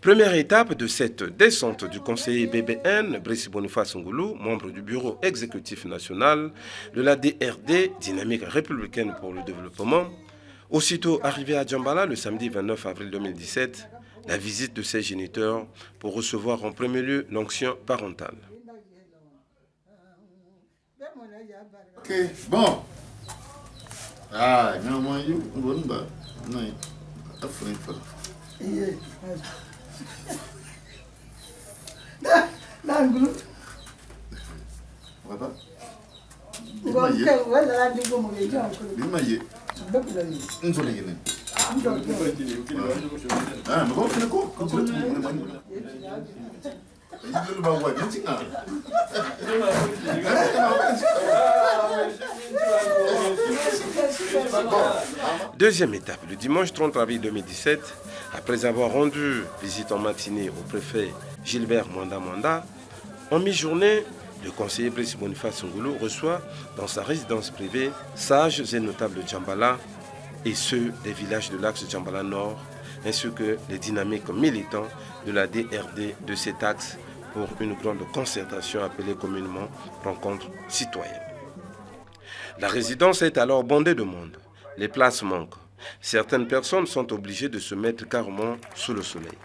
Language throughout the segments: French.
Première étape de cette descente du conseiller BBN, Brice Boniface Ngoulou, membre du bureau exécutif national de la DRD, Dynamique républicaine pour le développement. Aussitôt arrivé à Djambala le samedi 29 avril 2017, la visite de ses géniteurs pour recevoir en premier lieu l'onction parentale. Ok, bon. Ah, non, moi, non, Deuxième étape, le dimanche 30 avril 2017, après avoir rendu visite en matinée au préfet Gilbert Mwanda, en mi-journée, le conseiller Brice Boniface Ngoulou reçoit dans sa résidence privée sages et notables de Djambala et ceux des villages de l'axe Djambala Nord, ainsi que les dynamiques militants de la DRD de cet axe pour une grande concertation appelée communément rencontre citoyenne. La résidence est alors bondée de monde. Les places manquent. Certaines personnes sont obligées de se mettre carrément sous le soleil.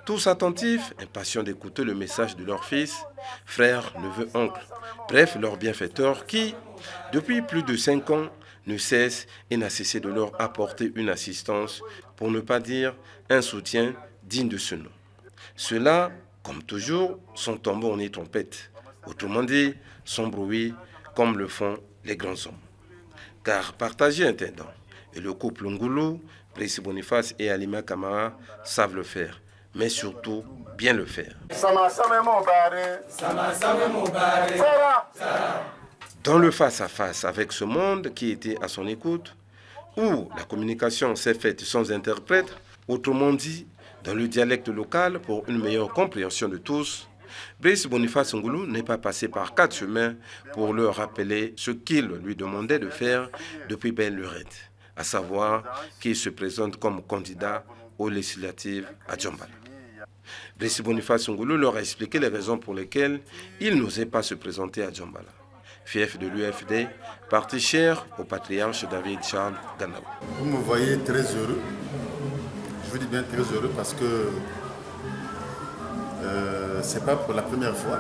Tous attentifs, impatients d'écouter le message de leur fils, frère, neveu, oncle, bref, leur bienfaiteur qui, depuis plus de 5 ans, ne cesse et n'a cessé de leur apporter une assistance, pour ne pas dire un soutien digne de ce nom. Ceux-là, comme toujours, sont tambours ni trompettes, autrement dit, son bruit, comme le font les grands hommes. Car partager un tendon, et le couple Ngoulou, Brice Boniface et Alima Kamara savent le faire, mais surtout bien le faire. Dans le face-à-face avec ce monde qui était à son écoute, où la communication s'est faite sans interprète, autrement dit, dans le dialecte local pour une meilleure compréhension de tous, Brice Boniface Ngoulou n'est pas passé par 4 chemins pour leur rappeler ce qu'il lui demandait de faire depuis belle lurette, à savoir qu'il se présente comme candidat aux législatives à Djambala. Brice Boniface Ngoulou leur a expliqué les raisons pour lesquelles il n'osait pas se présenter à Djambala. Fief de l'UFD, parti cher au patriarche David Charles Ganaou. Vous me voyez très heureux. Je vous dis bien très heureux parce que c'est pas pour la première fois